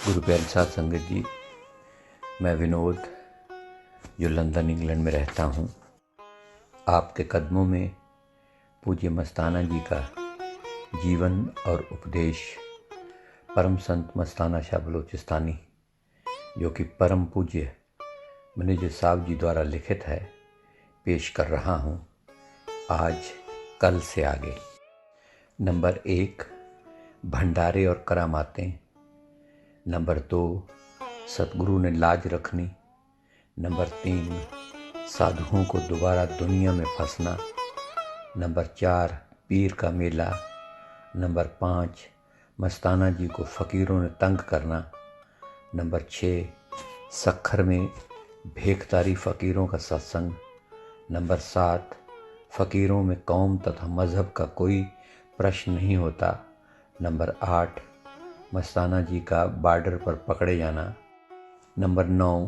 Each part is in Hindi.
गुरु प्यारे साथ संगत जी, मैं विनोद जो लंदन इंग्लैंड में रहता हूँ, आपके कदमों में पूज्य मस्ताना जी का जीवन और उपदेश परम संत मस्ताना शाह बलोचिस्तानी जो कि परम पूज्य मैनेजर साहब जी द्वारा लिखित है, पेश कर रहा हूँ आज कल से आगे। नंबर 1, भंडारे और करामातें। नंबर 2, सतगुरु ने लाज रखनी। नंबर 3, साधुओं को दोबारा दुनिया में फंसना। नंबर 4, पीर का मेला। नंबर 5, मस्ताना जी को फ़कीरों ने तंग करना। नंबर 6, सखर में भेखतारी फ़कीरों का सत्संग। नंबर 7, फ़कीरों में कौम तथा मज़हब का कोई प्रश्न नहीं होता। नंबर 8, मस्ताना जी का बॉर्डर पर पकड़े जाना। नंबर 9,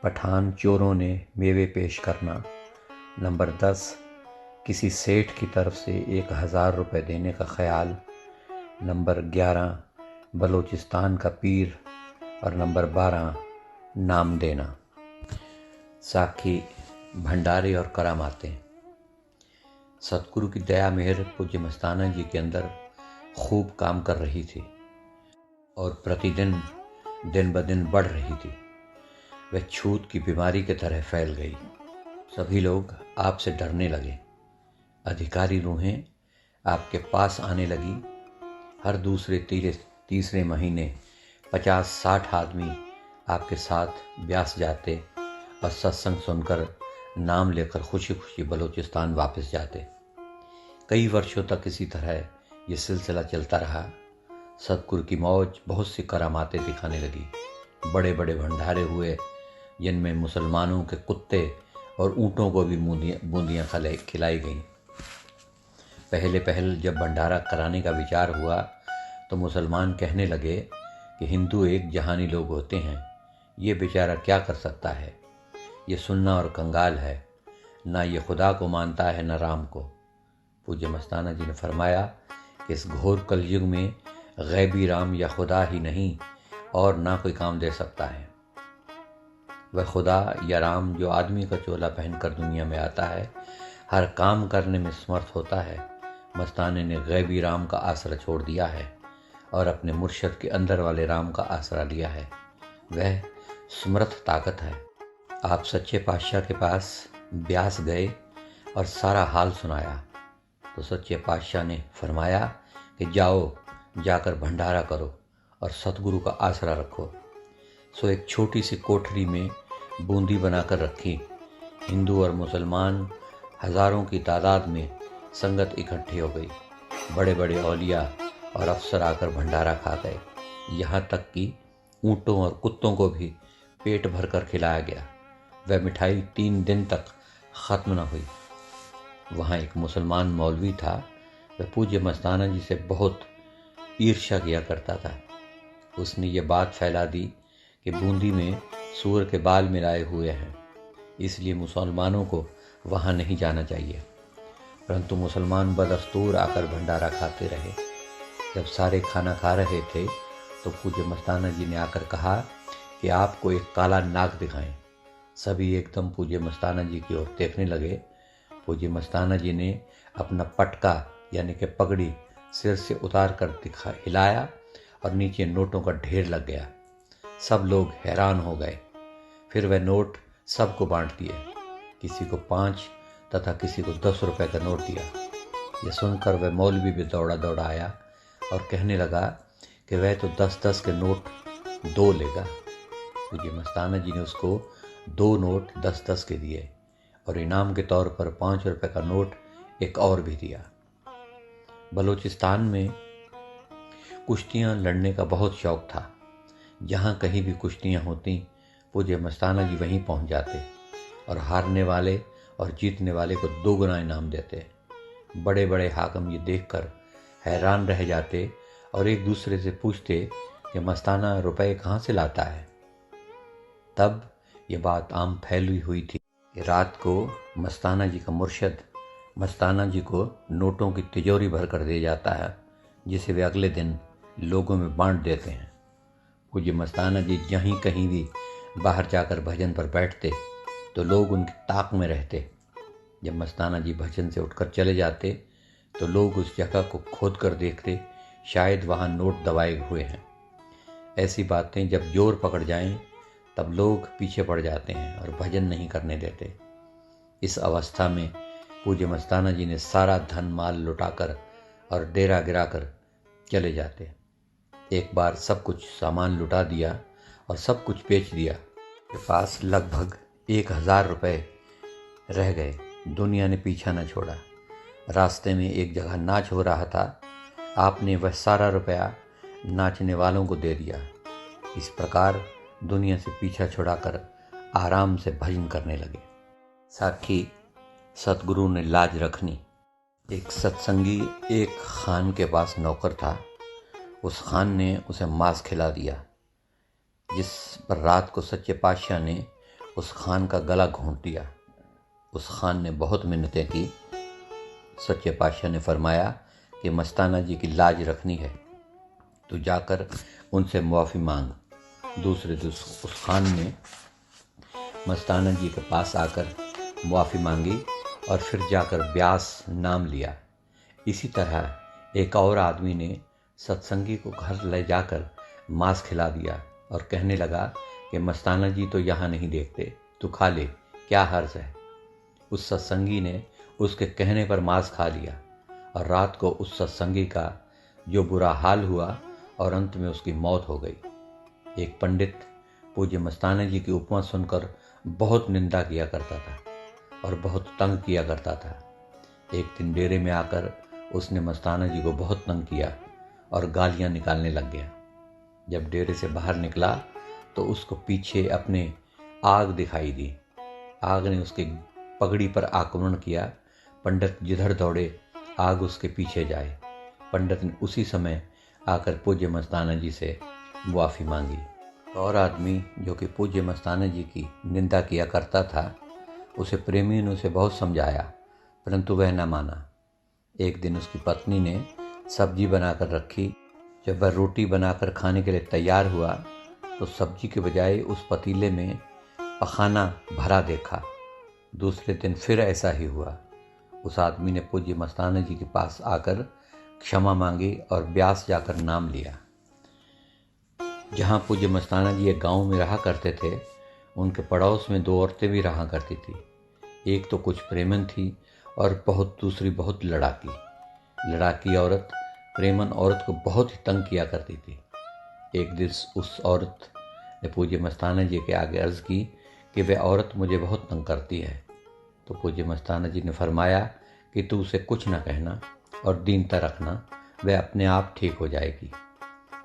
पठान चोरों ने मेवे पेश करना। नंबर 10, किसी सेठ की तरफ से 1000 रुपये देने का ख्याल। नंबर 11, बलोचिस्तान का पीर। और नंबर 12, नाम देना। साखी, भंडारे और करामातें। सतगुरु की दया मेहर पूज्य मस्ताना जी के अंदर खूब काम कर रही थी और प्रतिदिन दिन ब दिन बढ़ रही थी। वह छूत की बीमारी की तरह फैल गई। सभी लोग आपसे डरने लगे। अधिकारी रूहें आपके पास आने लगी। हर दूसरे तीसरे महीने 50-60 आदमी आपके साथ ब्यास जाते और सत्संग सुनकर नाम लेकर खुशी खुशी बलोचिस्तान वापस जाते। कई वर्षों तक इसी तरह ये सिलसिला चलता रहा। सतगुरु की मौज बहुत सी करामातें दिखाने लगी। बड़े बड़े भंडारे हुए जिनमें मुसलमानों के कुत्ते और ऊँटों को भी बूंदियाँ खिलाई गईं। पहले जब भंडारा कराने का विचार हुआ तो मुसलमान कहने लगे कि हिंदू एक जहानी लोग होते हैं, ये बेचारा क्या कर सकता है, ये सुन्ना और कंगाल है, ना ये खुदा को मानता है न राम को। पूज्य मस्ताना जी ने फरमाया कि इस घोर कलयुग में गैबी राम या खुदा ही नहीं और ना कोई काम दे सकता है। वह खुदा या राम जो आदमी का चोला पहनकर दुनिया में आता है, हर काम करने में समर्थ होता है। मस्ताने ने गैबी राम का आसरा छोड़ दिया है और अपने मुर्शद के अंदर वाले राम का आसरा लिया है। वह समर्थ ताकत है। आप सच्चे पातशाह के पास ब्यास गए और सारा हाल सुनाया तो सच्चे पातशाह ने फरमाया कि जाओ, जाकर भंडारा करो और सतगुरु का आसरा रखो। सो एक छोटी सी कोठरी में बूंदी बनाकर रखी। हिंदू और मुसलमान हजारों की तादाद में संगत इकट्ठी हो गई। बड़े बड़े औलिया और अफसर आकर भंडारा खा गए। यहाँ तक कि ऊँटों और कुत्तों को भी पेट भरकर खिलाया गया। वह मिठाई 3 दिन तक ख़त्म न हुई। वहाँ एक मुसलमान मौलवी था। वह पूज्य मस्ताना जी से बहुत ईर्ष्या किया करता था। उसने ये बात फैला दी कि बूंदी में सूअर के बाल मिलाए हुए हैं, इसलिए मुसलमानों को वहाँ नहीं जाना चाहिए। परंतु मुसलमान बदस्तूर आकर भंडारा खाते रहे। जब सारे खाना खा रहे थे तो पूज्य मस्ताना जी ने आकर कहा कि आपको एक काला नाग दिखाएं। सभी एकदम पूज्य मस्ताना जी की ओर देखने लगे। पूज्य मस्ताना जी ने अपना पटका यानी कि पगड़ी सिर से उतार कर हिलाया और नीचे नोटों का ढेर लग गया। सब लोग हैरान हो गए। फिर वह नोट सबको बांट दिए। किसी को 5 तथा किसी को 10 रुपए का नोट दिया। यह सुनकर वह मौलवी भी दौड़ा आया और कहने लगा कि वह तो 10-10 के नोट 2 लेगा। पूज्य मस्ताना जी ने उसको 2 नोट 10-10 के दिए और इनाम के तौर पर 5 रुपए का नोट एक और भी दिया। बलोचिस्तान में कुश्तियाँ लड़ने का बहुत शौक था। जहाँ कहीं भी कुश्तियाँ होती, पूज्य मस्ताना जी वहीं पहुँच जाते और हारने वाले और जीतने वाले को 2 गुना इनाम देते। बड़े बड़े हाकिम ये देखकर हैरान रह जाते और एक दूसरे से पूछते कि मस्ताना रुपए कहाँ से लाता है। तब ये बात आम फैली हुई थी कि रात को मस्ताना जी का मुर्शद मस्ताना जी को नोटों की तिजोरी भर कर दे जाता है, जिसे वे अगले दिन लोगों में बांट देते हैं। पूज्य मस्ताना जी जहीं कहीं भी बाहर जाकर भजन पर बैठते तो लोग उनकी ताक में रहते। जब मस्ताना जी भजन से उठकर चले जाते तो लोग उस जगह को खोद कर देखते, शायद वहाँ नोट दबाए हुए हैं। ऐसी बातें जब जोर पकड़ जाएं तब लोग पीछे पड़ जाते हैं और भजन नहीं करने देते। इस अवस्था में पूज्य मस्ताना जी ने सारा धन माल लुटाकर और डेरा गिराकर चले जाते। एक बार सब कुछ सामान लुटा दिया और सब कुछ बेच दिया। के पास लगभग 1000 रुपये रह गए। दुनिया ने पीछा न छोड़ा। रास्ते में एक जगह नाच हो रहा था। आपने वह सारा रुपया नाचने वालों को दे दिया। इस प्रकार दुनिया से पीछा छुड़ाकर आराम से भजन करने लगे। साखी सतगुरु ने लाज रखनी। एक सत्संगी एक खान के पास नौकर था। उस खान ने उसे मांस खिला दिया, जिस पर रात को सच्चे पातशाह ने उस खान का गला घोंट दिया। उस खान ने बहुत मिन्नतें की। सच्चे पातशाह ने फरमाया कि मस्ताना जी की लाज रखनी है, तो जाकर उनसे मुआफ़ी मांग। दूसरे दिन उस खान ने मस्ताना जी के पास आकर मुआफ़ी मांगी और फिर जाकर ब्यास नाम लिया। इसी तरह एक और आदमी ने सत्संगी को घर ले जाकर मांस खिला दिया और कहने लगा कि मस्ताना जी तो यहाँ नहीं देखते, तू खा ले, क्या हर्ज है। उस सत्संगी ने उसके कहने पर मांस खा लिया और रात को उस सत्संगी का जो बुरा हाल हुआ और अंत में उसकी मौत हो गई। एक पंडित पूज्य मस्ताना जी की उपमा सुनकर बहुत निंदा किया करता था और बहुत तंग किया करता था। एक दिन डेरे में आकर उसने मस्ताना जी को बहुत तंग किया और गालियां निकालने लग गया। जब डेरे से बाहर निकला तो उसको पीछे अपने आग दिखाई दी। आग ने उसकी पगड़ी पर आक्रमण किया। पंडित जिधर दौड़े आग उसके पीछे जाए। पंडित ने उसी समय आकर पूज्य मस्ताना जी से मुआफ़ी मांगी। और आदमी जो कि पूज्य मस्ताना जी की निंदा किया करता था, उसे प्रेमी ने उसे बहुत समझाया, परंतु वह न माना। एक दिन उसकी पत्नी ने सब्जी बनाकर रखी। जब वह रोटी बनाकर खाने के लिए तैयार हुआ तो सब्जी के बजाय उस पतीले में पखाना भरा देखा। दूसरे दिन फिर ऐसा ही हुआ। उस आदमी ने पूज्य मस्ताना जी के पास आकर क्षमा मांगी और ब्यास जाकर नाम लिया। जहाँ पूज्य मस्ताना जी एक गांव में रहा करते थे, उनके पड़ोस में 2 औरतें भी रहा करती थी। एक तो कुछ प्रेमन थी और दूसरी बहुत लड़ाकी औरत प्रेमन औरत को बहुत ही तंग किया करती थी। एक दिन उस औरत ने पूज्य मस्ताना जी के आगे अर्ज़ की कि वह औरत मुझे बहुत तंग करती है। तो पूज्य मस्ताना जी ने फरमाया कि तू उसे कुछ न कहना और दीनता रखना, वह अपने आप ठीक हो जाएगी।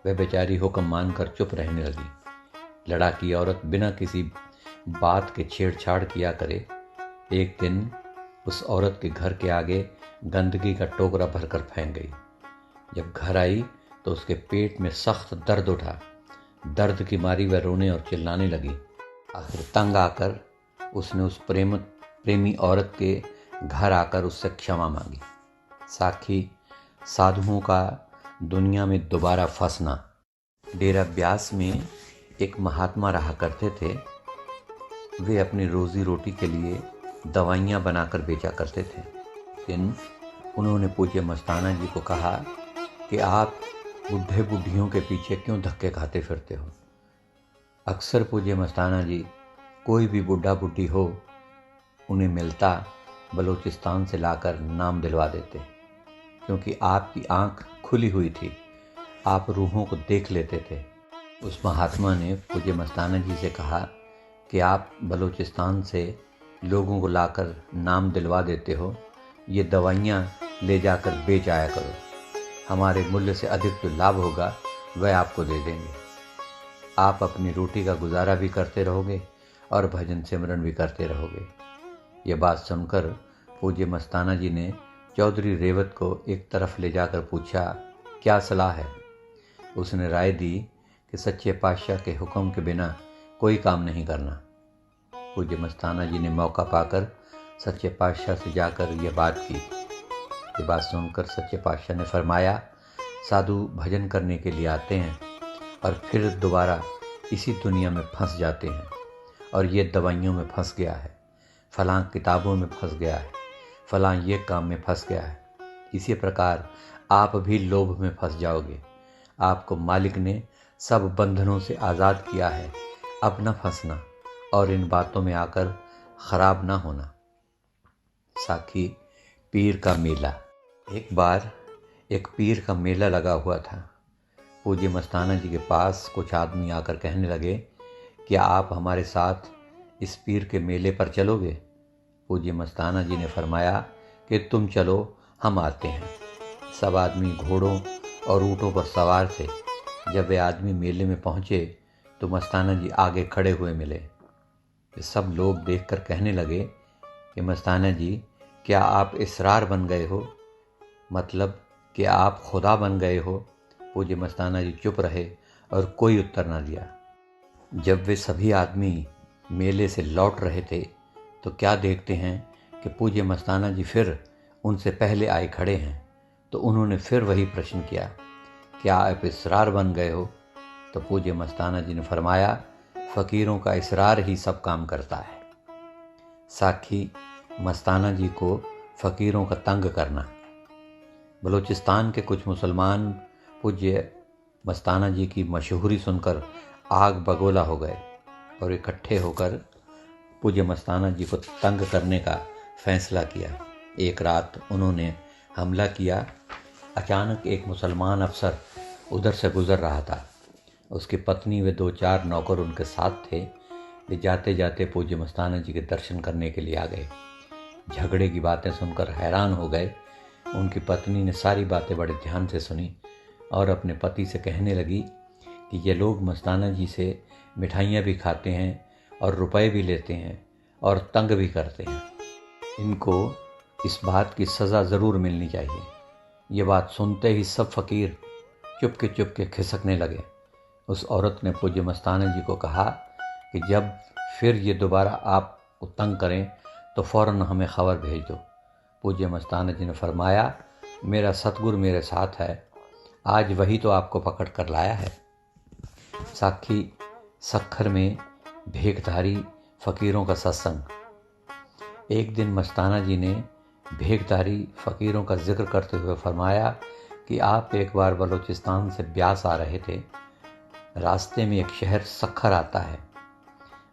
वह बेचारी हुक्म मानकर चुप रहने लगी। लड़ाकी औरत बिना किसी बात के छेड़छाड़ किया करे। एक दिन उस औरत के घर के आगे गंदगी का टोकरा भरकर फेंक गई। जब घर आई तो उसके पेट में सख्त दर्द उठा। दर्द की मारी वह रोने और चिल्लाने लगी। आखिर तंग आकर उसने उस प्रेमी औरत के घर आकर उससे क्षमा मांगी। साखी साधुओं का दुनिया में दोबारा फंसना। डेरा ब्यास में एक महात्मा रहा करते थे। वे अपनी रोजी रोटी के लिए दवाइयाँ बनाकर बेचा करते थे। लेकिन उन्होंने पूज्य मस्ताना जी को कहा कि आप बुढ़े बुढ़ियों के पीछे क्यों धक्के खाते फिरते हो। अक्सर पूज्य मस्ताना जी कोई भी बुढ़ा बुढ़ी हो उन्हें मिलता बलूचिस्तान से लाकर नाम दिलवा देते, क्योंकि आपकी आंख खुली हुई थी, आप रूहों को देख लेते थे। उस महात्मा ने पूज्य मस्ताना जी से कहा कि आप बलूचिस्तान से लोगों को लाकर नाम दिलवा देते हो, ये दवाइयाँ ले जाकर बेच आया करो, हमारे मूल्य से अधिक जो लाभ होगा वह आपको दे देंगे। आप अपनी रोटी का गुजारा भी करते रहोगे और भजन सिमरन भी करते रहोगे। ये बात सुनकर पूज्य मस्ताना जी ने चौधरी रेवत को एक तरफ ले जाकर पूछा, क्या सलाह है। उसने राय दी कि सच्चे पातशाह के हुक्म के बिना कोई काम नहीं करना। पूज्य मस्ताना जी ने मौका पाकर सच्चे पातशाह से जाकर यह बात की। ये बात सुनकर सच्चे पातशाह ने फरमाया, साधु भजन करने के लिए आते हैं और फिर दोबारा इसी दुनिया में फंस जाते हैं। और ये दवाइयों में फंस गया है, फलां किताबों में फंस गया है, फलां ये काम में फंस गया है। इसी प्रकार आप भी लोभ में फंस जाओगे। आपको मालिक ने सब बंधनों से आज़ाद किया है। अब न फंसना और इन बातों में आकर खराब ना होना। साखी पीर का मेला। एक बार एक पीर का मेला लगा हुआ था। पूज्य मस्ताना जी के पास कुछ आदमी आकर कहने लगे, क्या आप हमारे साथ इस पीर के मेले पर चलोगे? पूज्य मस्ताना जी ने फरमाया कि तुम चलो, हम आते हैं। सब आदमी घोड़ों और ऊँटों पर सवार थे। जब वे आदमी मेले में पहुँचे तो मस्ताना जी आगे खड़े हुए मिले। सब लोग देखकर कहने लगे कि मस्ताना जी, क्या आप इसरार बन गए हो? मतलब कि आप खुदा बन गए हो? पूज्य मस्ताना जी चुप रहे और कोई उत्तर न दिया। जब वे सभी आदमी मेले से लौट रहे थे तो क्या देखते हैं कि पूज्य मस्ताना जी फिर उनसे पहले आए खड़े हैं। तो उन्होंने फिर वही प्रश्न किया, क्या आप इसरार बन गए हो? तो पूज्य मस्ताना जी ने फरमाया, फ़कीरों का इसरार ही सब काम करता है। साखी मस्ताना जी को फ़कीरों का तंग करना। बलूचिस्तान के कुछ मुसलमान पूज्य मस्ताना जी की मशहूरी सुनकर आग बगोला हो गए और इकट्ठे होकर पूज्य मस्ताना जी को तंग करने का फैसला किया। एक रात उन्होंने हमला किया। अचानक एक मुसलमान अफसर उधर से गुजर रहा था। उसकी पत्नी व 2-4 नौकर उनके साथ थे। वे जाते जाते पूज्य मस्ताना जी के दर्शन करने के लिए आ गए। झगड़े की बातें सुनकर हैरान हो गए। उनकी पत्नी ने सारी बातें बड़े ध्यान से सुनी और अपने पति से कहने लगी कि ये लोग मस्ताना जी से मिठाइयाँ भी खाते हैं और रुपए भी लेते हैं और तंग भी करते हैं। इनको इस बात की सज़ा ज़रूर मिलनी चाहिए। ये बात सुनते ही सब फ़कीर चुपके खिसकने लगे। उस औरत ने पूज्य मस्ताना जी को कहा कि जब फिर ये दोबारा आपको तंग करें तो फ़ौरन हमें ख़बर भेज दो। पूज्य मस्ताना जी ने फरमाया, मेरा सतगुरु मेरे साथ है, आज वही तो आपको पकड़ कर लाया है। साखी सखर में भेखधारी फ़कीरों का सत्संग। एक दिन मस्ताना जी ने भेखधारी फ़कीरों का जिक्र करते हुए फरमाया कि आप एक बार बलूचिस्तान से ब्यास आ रहे थे। रास्ते में एक शहर सखर आता है।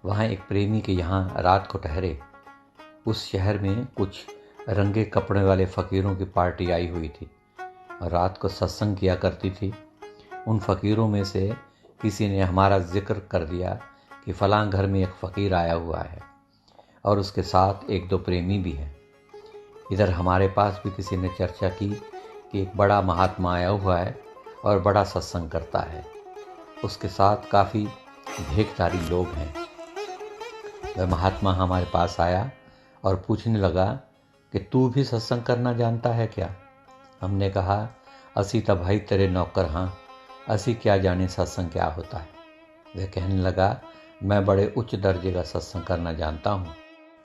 वहाँ एक प्रेमी के यहाँ रात को ठहरे। उस शहर में कुछ रंगे कपड़े वाले फ़कीरों की पार्टी आई हुई थी और रात को सत्संग किया करती थी। उन फ़कीरों में से किसी ने हमारा जिक्र कर दिया कि फ़लाँ घर में एक फ़कीर आया हुआ है और उसके साथ 1-2 प्रेमी भी हैं। इधर हमारे पास भी किसी ने चर्चा की कि एक बड़ा महात्मा आया हुआ है और बड़ा सत्संग करता है, उसके साथ काफ़ी भेखधारी लोग हैं। वह महात्मा हमारे पास आया और पूछने लगा कि तू भी सत्संग करना जानता है क्या? हमने कहा, असी तो भाई तेरे नौकर, हाँ, असी क्या जाने सत्संग क्या होता है। वह कहने लगा, मैं बड़े उच्च दर्जे का सत्संग करना जानता हूँ।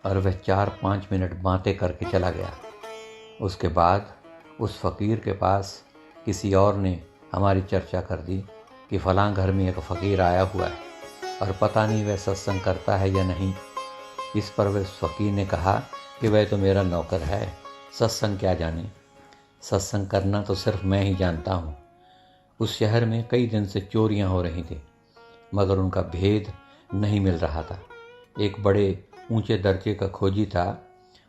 और वह 4-5 मिनट बातें करके चला गया। उसके बाद उस फ़कीर के पास किसी और ने हमारी चर्चा कर दी कि फ़लाँ घर में एक फ़कीर आया हुआ है और पता नहीं वह सत्संग करता है या नहीं। इस पर वह फ़कीर ने कहा कि वह तो मेरा नौकर है, सत्संग क्या जाने, सत्संग करना तो सिर्फ मैं ही जानता हूँ। उस शहर में कई दिन से चोरियाँ हो रही थी मगर उनका भेद नहीं मिल रहा था। एक बड़े ऊंचे दर्जे का खोजी था।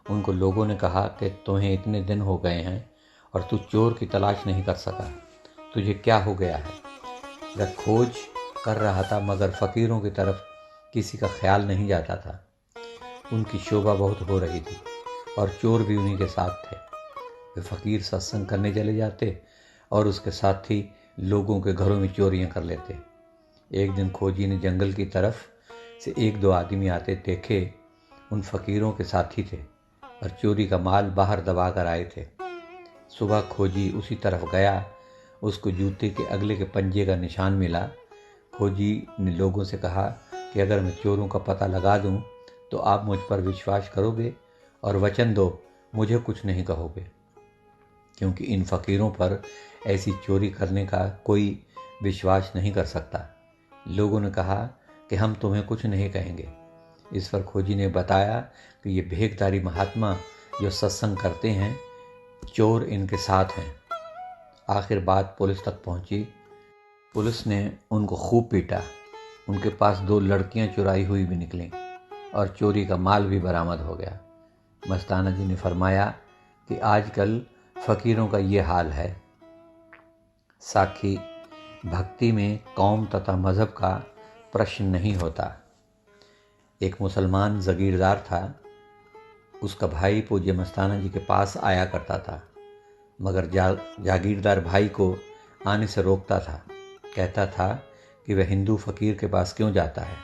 उनको लोगों ने कहा कि तुम्हें इतने दिन हो गए हैं और तू चोर की तलाश नहीं कर सका, तुझे क्या हो गया है? वह खोज कर रहा था मगर फ़कीरों की तरफ किसी का ख्याल नहीं जाता था। उनकी शोभा बहुत हो रही थी और चोर भी उन्हीं के साथ थे। वे फ़कीर सत्संग करने चले जाते और उसके साथ ही लोगों के घरों में चोरियां कर लेते। एक दिन खोजी ने जंगल की तरफ से 1-2 आदमी आते देखे। उन फ़कीरों के साथी थे और चोरी का माल बाहर दबा कर आए थे। सुबह खोजी उसी तरफ गया। उसको जूते के अगले के पंजे का निशान मिला। खोजी ने लोगों से कहा कि अगर मैं चोरों का पता लगा दूं तो आप मुझ पर विश्वास करोगे और वचन दो मुझे कुछ नहीं कहोगे, क्योंकि इन फ़कीरों पर ऐसी चोरी करने का कोई विश्वास नहीं कर सकता। लोगों ने कहा कि हम तुम्हें कुछ नहीं कहेंगे। इस पर खोजी ने बताया कि ये भेखधारी महात्मा जो सत्संग करते हैं, चोर इनके साथ हैं। आखिर बात पुलिस तक पहुंची। पुलिस ने उनको खूब पीटा। उनके पास 2 लड़कियां चुराई हुई भी निकलीं और चोरी का माल भी बरामद हो गया। मस्ताना जी ने फरमाया कि आजकल फ़कीरों का ये हाल है। साखी, भक्ति में कौम तथा मज़हब का प्रश्न नहीं होता। एक मुसलमान जागीरदार था। उसका भाई पूज्य मस्ताना जी के पास आया करता था, मगर जागीरदार भाई को आने से रोकता था। कहता था कि वह हिंदू फ़कीर के पास क्यों जाता है।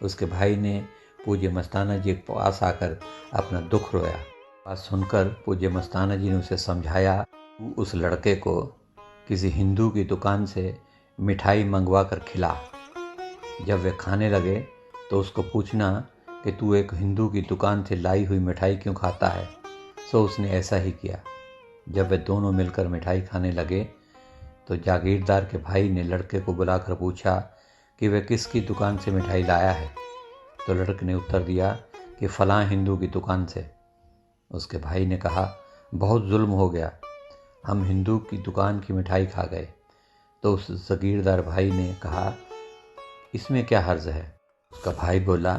उसके भाई ने पूज्य मस्ताना जी के पास आकर अपना दुख रोया। बात सुनकर पूज्य मस्ताना जी ने उसे समझाया, तू उस लड़के को किसी हिंदू की दुकान से मिठाई मंगवा कर खिला। जब वे खाने लगे तो उसको पूछना कि तू एक हिंदू की दुकान से लाई हुई मिठाई क्यों खाता है। सो उसने ऐसा ही किया। जब वे दोनों मिलकर मिठाई खाने लगे तो जागीरदार के भाई ने लड़के को बुलाकर पूछा कि वह किसकी दुकान से मिठाई लाया है। तो लड़के ने उत्तर दिया कि फ़लाँ हिंदू की दुकान से। उसके भाई ने कहा, बहुत जुल्म हो गया, हम हिंदू की दुकान की मिठाई खा गए। तो उस जागीरदार भाई ने कहा, इसमें क्या हर्ज है। उसका भाई बोला,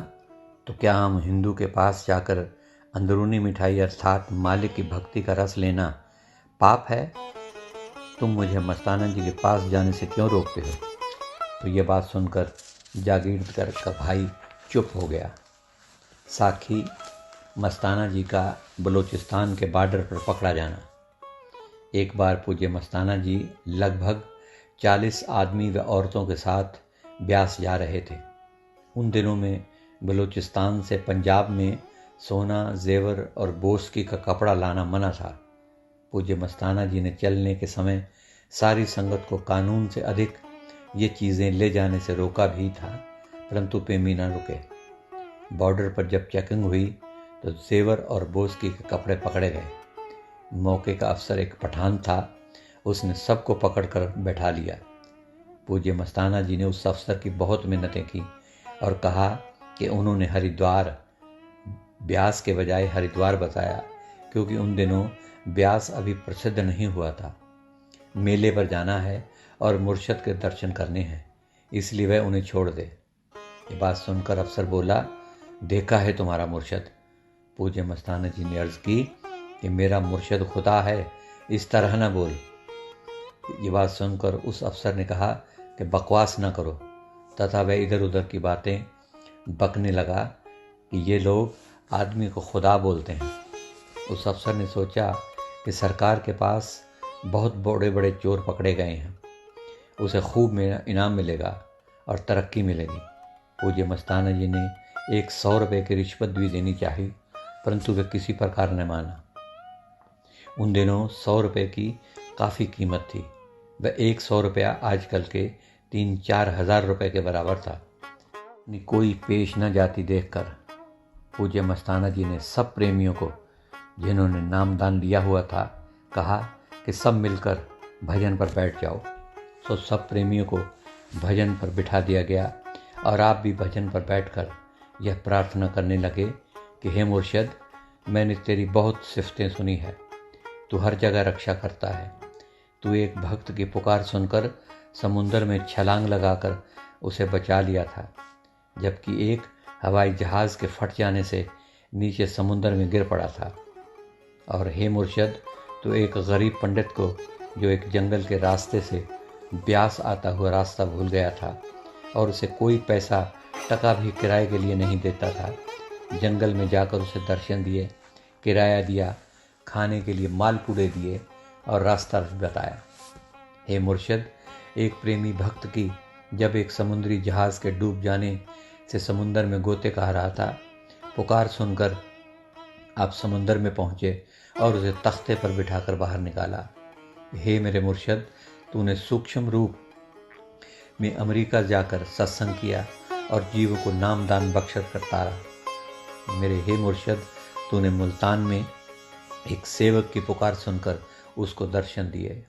तो क्या हम हिंदू के पास जाकर अंदरूनी मिठाई अर्थात मालिक की भक्ति का रस लेना पाप है। तुम मुझे मस्ताना जी के पास जाने से क्यों रोकते हो। तो ये बात सुनकर जागीरदार का भाई चुप हो गया। साखी, मस्ताना जी का बलूचिस्तान के बॉर्डर पर पकड़ा जाना। एक बार पूज्य मस्ताना जी लगभग 40 आदमी व औरतों के साथ ब्यास जा रहे थे। उन दिनों में बलूचिस्तान से पंजाब में सोना, जेवर और बोस्की का कपड़ा लाना मना था। पूज्य मस्ताना जी ने चलने के समय सारी संगत को कानून से अधिक ये चीज़ें ले जाने से रोका भी था, परंतु प्रेमी न रुके। बॉर्डर पर जब चेकिंग हुई तो जेवर और बोस्की के कपड़े पकड़े गए। मौके का अफसर एक पठान था। उसने सबको पकड़कर बैठा लिया। पूज्य मस्ताना जी ने उस अफसर की बहुत मिन्नतें की और कहा कि उन्होंने हरिद्वार, ब्यास के बजाय हरिद्वार बताया, क्योंकि उन दिनों ब्यास अभी प्रसिद्ध नहीं हुआ था। मेले पर जाना है और मुर्शद के दर्शन करने हैं, इसलिए वह उन्हें छोड़ दे। ये बात सुनकर अफसर बोला, देखा है तुम्हारा मुर्शद। पूज्य मस्ताना जी ने अर्ज़ की कि मेरा मुर्शद खुदा है, इस तरह न बोल। ये बात सुनकर उस अफसर ने कहा कि बकवास न करो, तथा वह इधर उधर की बातें बकने लगा कि ये लोग आदमी को खुदा बोलते हैं। उस अफसर ने सोचा कि सरकार के पास बहुत बड़े बड़े चोर पकड़े गए हैं, उसे खूब इनाम मिलेगा और तरक्की मिलेगी। पूज्य मस्ताना जी ने 100 रुपये की रिश्वत भी देनी चाहिए, परंतु वे किसी प्रकार न माना। उन दिनों 100 रुपये की काफ़ी कीमत थी। वह 100 रुपया आजकल के 3-4 हज़ार रुपये के बराबर था। कोई पेश न जाती देखकर पूज्य मस्ताना जी ने सब प्रेमियों को, जिन्होंने नामदान लिया हुआ था, कहा कि सब मिलकर भजन पर बैठ जाओ। तो सब प्रेमियों को भजन पर बिठा दिया गया और आप भी भजन पर बैठकर यह प्रार्थना करने लगे कि हे मुर्शद, मैंने तेरी बहुत सिफतें सुनी है। तू हर जगह रक्षा करता है। तू एक भक्त की पुकार सुनकर समुंदर में छलांग लगाकर उसे बचा लिया था, जबकि एक हवाई जहाज़ के फट जाने से नीचे समुंदर में गिर पड़ा था। और हे मुर्शद, तो एक गरीब पंडित को, जो एक जंगल के रास्ते से ब्यास आता हुआ रास्ता भूल गया था और उसे कोई पैसा टका भी किराए के लिए नहीं देता था, जंगल में जाकर उसे दर्शन दिए, किराया दिया, खाने के लिए मालपूड़े दिए और रास्ता बताया। हे मुर्शद, एक प्रेमी भक्त की जब एक समुद्री जहाज़ के डूब जाने से समुंदर में गोते खा रहा था, पुकार सुनकर आप समुंदर में पहुँचे और उसे तख्ते पर बिठाकर बाहर निकाला। हे मेरे मुर्शद, तूने सूक्ष्म रूप में अमेरिका जाकर सत्संग किया और जीवों को नामदान बख्शत करता रहा। मेरे हे मुर्शद, तूने मुल्तान में एक सेवक की पुकार सुनकर उसको दर्शन दिए।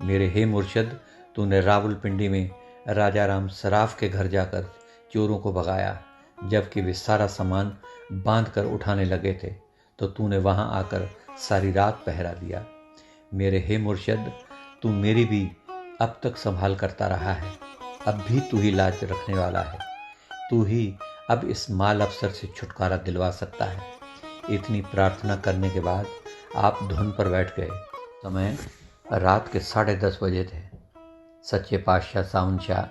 मेरे हे मुर्शद, तूने रावलपिंडी में राजा राम सराफ के घर जाकर चोरों को भगाया, जबकि वे सारा सामान बांध कर उठाने लगे थे, तो तूने वहां आकर सारी रात पहरा दिया। मेरे हे मुर्शद, तू मेरी भी अब तक संभाल करता रहा है, अब भी तू ही लाज रखने वाला है, तू ही अब इस माल अफसर से छुटकारा दिलवा सकता है। इतनी प्रार्थना करने के बाद आप धुन पर बैठ गए। समय रात के 10:30 बजे थे। सच्चे पातशाह सावन शाह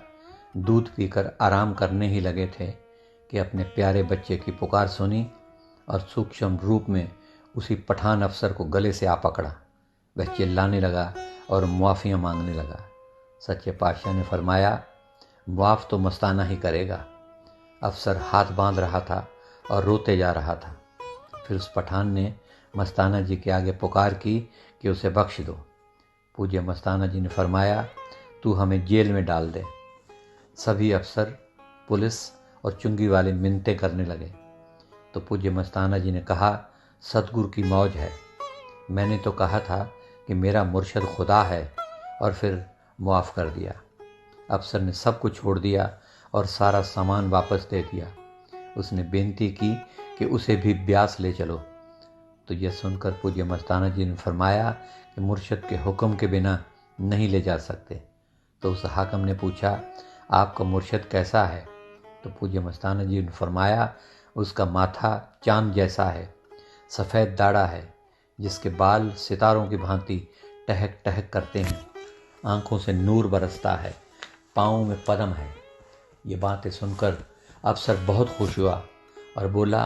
दूध पीकर आराम करने ही लगे थे कि अपने प्यारे बच्चे की पुकार सुनी और सूक्ष्म रूप में उसी पठान अफसर को गले से आ पकड़ा। वह चिल्लाने लगा और मुआफ़ियाँ मांगने लगा। सच्चे पातशाह ने फरमाया, मुआफ़ तो मस्ताना ही करेगा। अफसर हाथ बांध रहा था और रोते जा रहा था। फिर उस पठान ने मस्ताना जी के आगे पुकार की कि उसे बख्श दो। पूज्य मस्ताना जी ने फरमाया, तू हमें जेल में डाल दे। सभी अफसर, पुलिस और चुंगी वाले मिन्नतें करने लगे। तो पूज्य मस्ताना जी ने कहा, सतगुरु की मौज है, मैंने तो कहा था कि मेरा मुर्शद खुदा है, और फिर मुआफ़ कर दिया। अफसर ने सब कुछ छोड़ दिया और सारा सामान वापस दे दिया। उसने बेनती की कि उसे भी ब्यास ले चलो। तो यह सुनकर पूज्य मस्ताना जी ने फरमाया कि मुर्शद के हुक्म के बिना नहीं ले जा सकते। तो उस हाकिम ने पूछा, आपका मुर्शद कैसा है? तो पूज्य मस्ताना जी ने फरमाया, उसका माथा चांद जैसा है, सफ़ेद दाढ़ा है, जिसके बाल सितारों की भांति टहक टहक करते हैं, आंखों से नूर बरसता है, पाँव में पदम है। ये बातें सुनकर अफसर बहुत खुश हुआ और बोला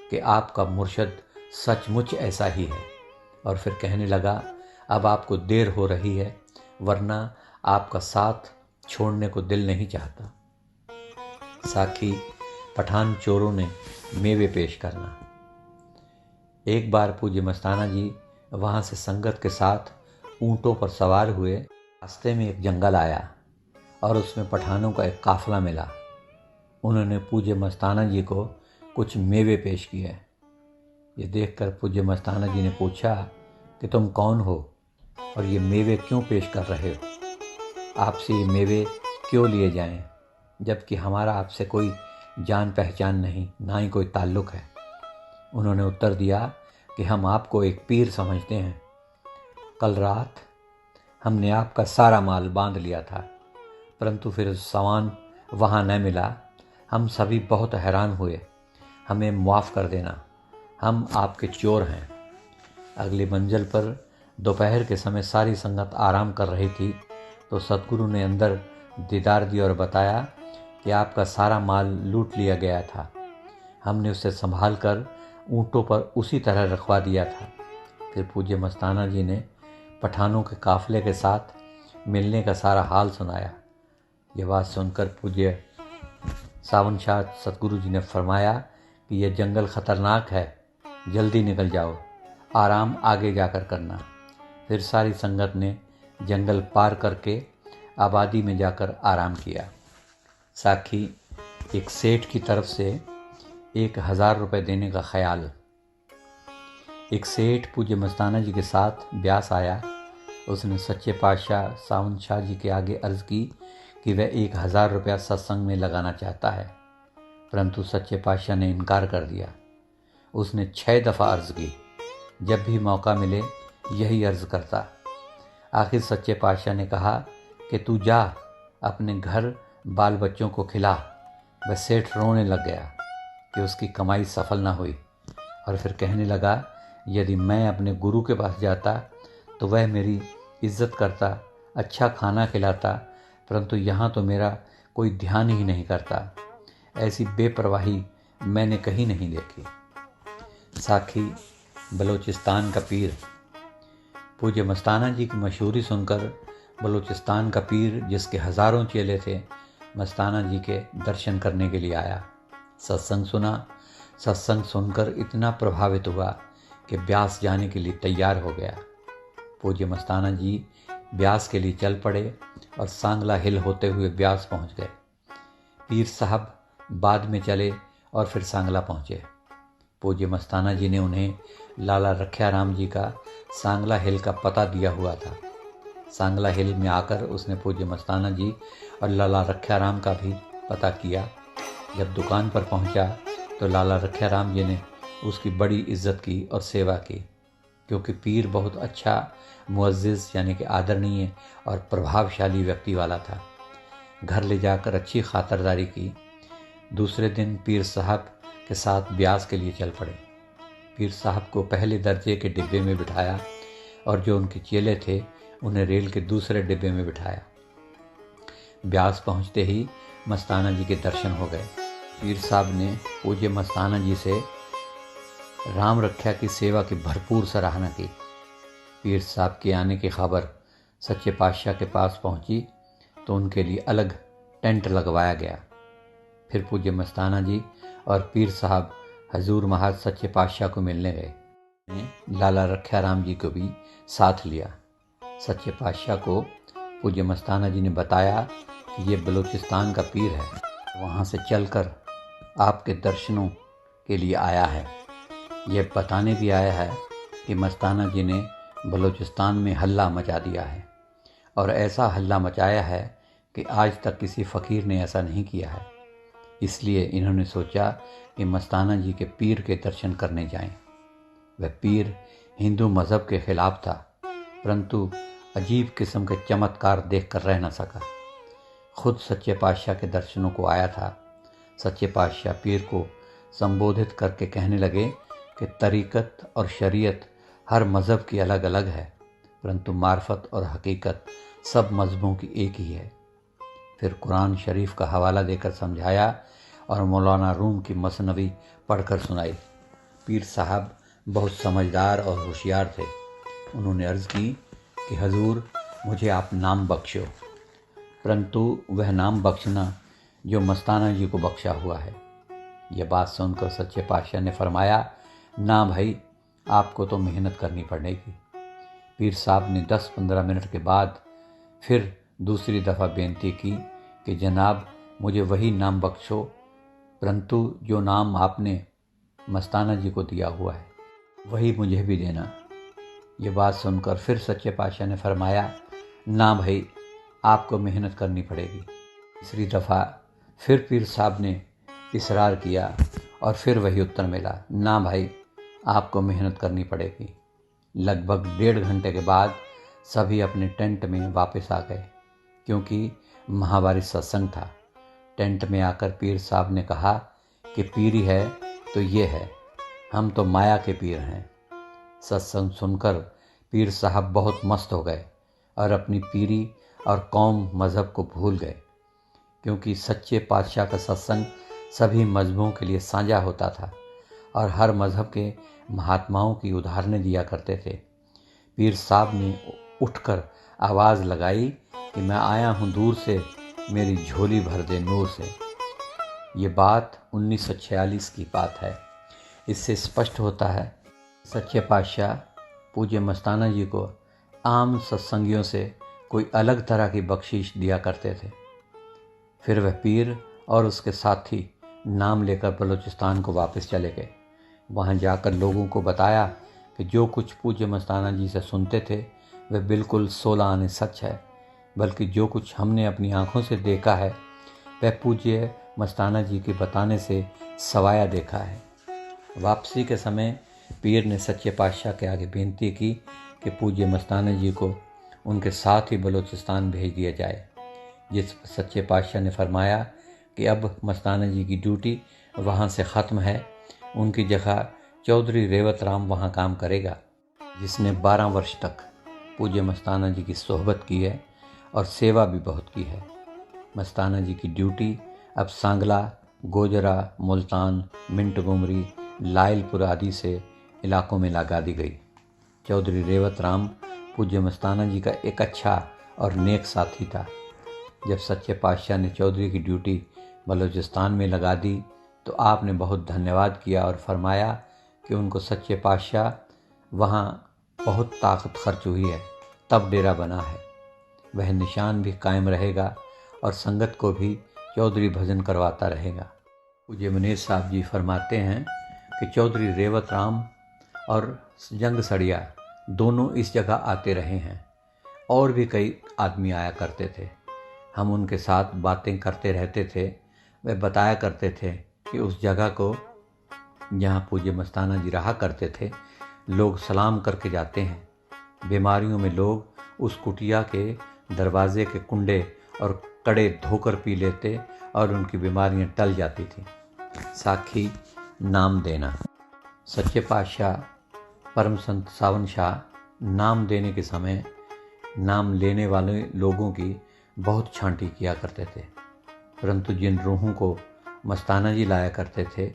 कि आपका मुर्शद सचमुच ऐसा ही है। और फिर कहने लगा, अब आपको देर हो रही है, वरना आपका साथ छोड़ने को दिल नहीं चाहता। साखी पठान चोरों ने मेवे पेश करना। एक बार पूज्य मस्ताना जी वहाँ से संगत के साथ ऊँटों पर सवार हुए। रास्ते में एक जंगल आया और उसमें पठानों का एक काफिला मिला। उन्होंने पूज्य मस्ताना जी को कुछ मेवे पेश किए। ये देखकर पूज्य मस्ताना जी ने पूछा कि तुम कौन हो और ये मेवे क्यों पेश कर रहे हो? आपसे ये मेवे क्यों लिए जाएं, जबकि हमारा आपसे कोई जान पहचान नहीं, ना ही कोई ताल्लुक़ है। उन्होंने उत्तर दिया कि हम आपको एक पीर समझते हैं। कल रात हमने आपका सारा माल बांध लिया था, परंतु फिर सामान वहाँ न मिला। हम सभी बहुत हैरान हुए। हमें मुआफ़ कर देना, हम आपके चोर हैं। अगली मंजिल पर दोपहर के समय सारी संगत आराम कर रही थी, तो सतगुरु ने अंदर दीदार दी और बताया कि आपका सारा माल लूट लिया गया था। हमने उसे संभाल कर ऊँटों पर उसी तरह रखवा दिया था। फिर पूज्य मस्ताना जी ने पठानों के काफ़िले के साथ मिलने का सारा हाल सुनाया। यह बात सुनकर पूज्य सावन शाह सतगुरु जी ने फरमाया कि यह जंगल ख़तरनाक है, जल्दी निकल जाओ, आराम आगे जाकर करना। फिर सारी संगत ने जंगल पार करके आबादी में जाकर आराम किया। साखी एक सेठ की तरफ से 1000 रुपये देने का ख्याल। एक सेठ पूज्य मस्ताना जी के साथ ब्यास आया। उसने सच्चे पातशाह सावन शाह जी के आगे अर्ज़ की कि वह 1000 रुपया सत्संग में लगाना चाहता है, परंतु सच्चे पातशाह ने इनकार कर दिया। उसने 6 दफ़ा अर्ज़ की, जब भी मौका मिले यही अर्ज़ करता। आखिर सच्चे पातशाह ने कहा कि तू जा, अपने घर बाल बच्चों को खिला। वह सेठ रोने लग गया कि उसकी कमाई सफल ना हुई और फिर कहने लगा, यदि मैं अपने गुरु के पास जाता तो वह मेरी इज्जत करता, अच्छा खाना खिलाता, परंतु यहाँ तो मेरा कोई ध्यान ही नहीं करता। ऐसी बेपरवाही मैंने कहीं नहीं देखी। साखी बलूचिस्तान का पीर। पूज्य मस्ताना जी की मशहूरी सुनकर बलूचिस्तान का पीर, जिसके हज़ारों चेले थे, मस्ताना जी के दर्शन करने के लिए आया। सत्संग सुना। सत्संग सुनकर इतना प्रभावित हुआ कि ब्यास जाने के लिए तैयार हो गया। पूज्य मस्ताना जी ब्यास के लिए चल पड़े और सांगला हिल होते हुए ब्यास पहुंच गए। पीर साहब बाद में चले और फिर सांगला पहुंचे। पूज्य मस्ताना जी ने उन्हें लाला रखियाराम जी का सांगला हिल का पता दिया हुआ था। सांगला हिल में आकर उसने पूज्य मस्ताना जी और लाला रखियाराम का भी पता किया। जब दुकान पर पहुंचा तो लाला रखियाराम जी ने उसकी बड़ी इज्जत की और सेवा की, क्योंकि पीर बहुत अच्छा मुअज्जिज़ यानी कि आदरणीय और प्रभावशाली व्यक्ति वाला था। घर ले जाकर अच्छी खातरदारी की। दूसरे दिन पीर साहब के साथ ब्यास के लिए चल पड़े। पीर साहब को पहले दर्जे के डिब्बे में बिठाया और जो उनके चेले थे उन्हें रेल के दूसरे डिब्बे में बिठाया। ब्यास पहुंचते ही मस्ताना जी के दर्शन हो गए। पीर साहब ने पूज्य मस्ताना जी से राम रक्षा की सेवा की भरपूर सराहना की। पीर साहब के आने की खबर सच्चे पातशाह के पास पहुंची तो उनके लिए अलग टेंट लगवाया गया। फिर पूज्य मस्ताना जी और पीर साहब हजूर महाज सच्चे पातशाह को मिलने गए। लाला रखियाराम जी को भी साथ लिया। सच्चे पातशाह को पूज्य मस्ताना जी ने बताया कि ये बलूचिस्तान का पीर है, वहाँ से चलकर आपके दर्शनों के लिए आया है। ये बताने भी आया है कि मस्ताना जी ने बलूचिस्तान में हल्ला मचा दिया है और ऐसा हल्ला मचाया है कि आज तक किसी फ़कीर ने ऐसा नहीं किया है। इसलिए इन्होंने सोचा कि मस्ताना जी के पीर के दर्शन करने जाएं। वह पीर हिंदू मज़हब के ख़िलाफ़ था, परंतु अजीब किस्म के चमत्कार देखकर रह न सका। खुद सच्चे पातशाह के दर्शनों को आया था। सच्चे पातशाह पीर को संबोधित करके कहने लगे कि तरीक़त और शरीयत हर मज़हब की अलग अलग है, परंतु मार्फत और हकीकत सब मज़हबों की एक ही है। फिर कुरान शरीफ का हवाला देकर समझाया और मौलाना रूम की मसनवी पढ़कर सुनाई। पीर साहब बहुत समझदार और होशियार थे। उन्होंने अर्ज़ की कि हजूर मुझे आप नाम बख्शो, परंतु वह नाम बख्शना जो मस्ताना जी को बख्शा हुआ है। यह बात सुनकर सच्चे पातशाह ने फरमाया, ना भाई, आपको तो मेहनत करनी पड़ेगी। पीर साहब ने 10-15 मिनट के बाद फिर दूसरी दफ़ा बेनती की कि जनाब मुझे वही नाम बख्शो, परंतु जो नाम आपने मस्ताना जी को दिया हुआ है वही मुझे भी देना। ये बात सुनकर फिर सच्चे पातशाह ने फरमाया, ना भाई, आपको मेहनत करनी पड़ेगी। तीसरी दफ़ा फिर पीर साहब ने इसरार किया और फिर वही उत्तर मिला, ना भाई, आपको मेहनत करनी पड़ेगी। लगभग 1.5 घंटे के बाद सभी अपने टेंट में वापस आ गए, क्योंकि महावारी सत्संग था। टेंट में आकर पीर साहब ने कहा कि पीरी है तो ये है, हम तो माया के पीर हैं। सत्संग सुनकर पीर साहब बहुत मस्त हो गए और अपनी पीरी और कौम मज़हब को भूल गए, क्योंकि सच्चे पातशाह का सत्संग सभी मज़हबों के लिए साझा होता था और हर मज़हब के महात्माओं की उदाहरणें दिया करते थे। पीर साहब ने उठकर आवाज़ लगाई कि मैं आया हूँ दूर से, मेरी झोली भर दे नूर से। ये बात 1946 की बात है। इससे स्पष्ट होता है सच्चे पातशाह पूज्य मस्ताना जी को आम सत्संगियों से कोई अलग तरह की बख्शीश दिया करते थे। फिर वह पीर और उसके साथी नाम लेकर बलूचिस्तान को वापस चले गए। वहाँ जाकर लोगों को बताया कि जो कुछ पूज्य मस्ताना जी से सुनते थे वह बिल्कुल 16 आने सच है, बल्कि जो कुछ हमने अपनी आँखों से देखा है वह पूज्य मस्ताना जी के बताने से सवाया देखा है। वापसी के समय पीर ने सच्चे पातशाह के आगे बेनती की कि पूज्य मस्ताना जी को उनके साथ ही बलूचिस्तान भेज दिया जाए, जिस पर सच्चे पातशाह ने फरमाया कि अब मस्ताना जी की ड्यूटी वहाँ से ख़त्म है, उनकी जगह चौधरी रेवत राम वहाँ काम करेगा, जिसने 12 वर्ष तक पूज्य मस्ताना जी की सोहबत की है और सेवा भी बहुत की है। मस्ताना जी की ड्यूटी अब सांगला, गोजरा, मुल्तान, मिंटगुमरी, लायलपुर आदि से इलाकों में लगा दी गई। चौधरी रेवत राम पूज्य मस्ताना जी का एक अच्छा और नेक साथी था। जब सच्चे पातशाह ने चौधरी की ड्यूटी बलूचिस्तान में लगा दी तो आपने बहुत धन्यवाद किया और फरमाया कि उनको सच्चे पातशाह वहाँ बहुत ताकत खर्च हुई है तब डेरा बना है, वह निशान भी कायम रहेगा और संगत को भी चौधरी भजन करवाता रहेगा। पूज्य मनीष साहब जी फरमाते हैं कि चौधरी रेवत राम और जंग सड़िया दोनों इस जगह आते रहे हैं और भी कई आदमी आया करते थे। हम उनके साथ बातें करते रहते थे। वे बताया करते थे कि उस जगह को जहाँ पूज्य मस्ताना जी रहा करते थे लोग सलाम करके जाते हैं। बीमारियों में लोग उस कुटिया के दरवाजे के कुंडे और कड़े धोकर पी लेते और उनकी बीमारियां टल जाती थी। साखी नाम देना। सच्चे पातशाह परम संत सावन शाह नाम देने के समय नाम लेने वाले लोगों की बहुत छांटी किया करते थे, परंतु जिन रूहों को मस्ताना जी लाया करते थे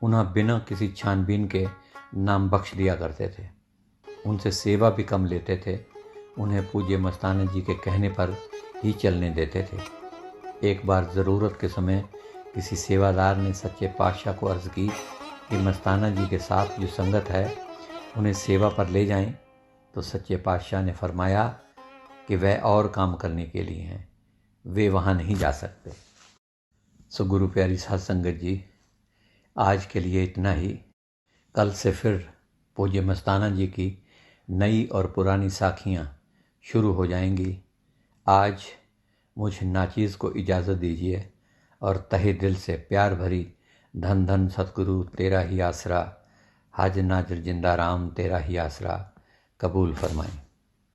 उन्हें बिना किसी छानबीन के नाम बख्श दिया करते थे। उनसे सेवा भी कम लेते थे, उन्हें पूज्य मस्ताना जी के कहने पर ही चलने देते थे। एक बार ज़रूरत के समय किसी सेवादार ने सच्चे पातशाह को अर्ज़ की कि मस्ताना जी के साथ जो संगत है उन्हें सेवा पर ले जाएं, तो सच्चे पातशाह ने फरमाया कि वह और काम करने के लिए हैं, वे वहाँ नहीं जा सकते। सो गुरु प्यारी साध संगत जी, आज के लिए इतना ही। कल से फिर पूज्य मस्ताना जी की नई और पुरानी साखियाँ शुरू हो जाएंगी। आज मुझ नाचीज़ को इजाज़त दीजिए और तहे दिल से प्यार भरी धन धन सतगुरु तेरा ही आसरा, हाजिर नाजिर जिंदा राम तेरा ही आसरा कबूल फरमाएं।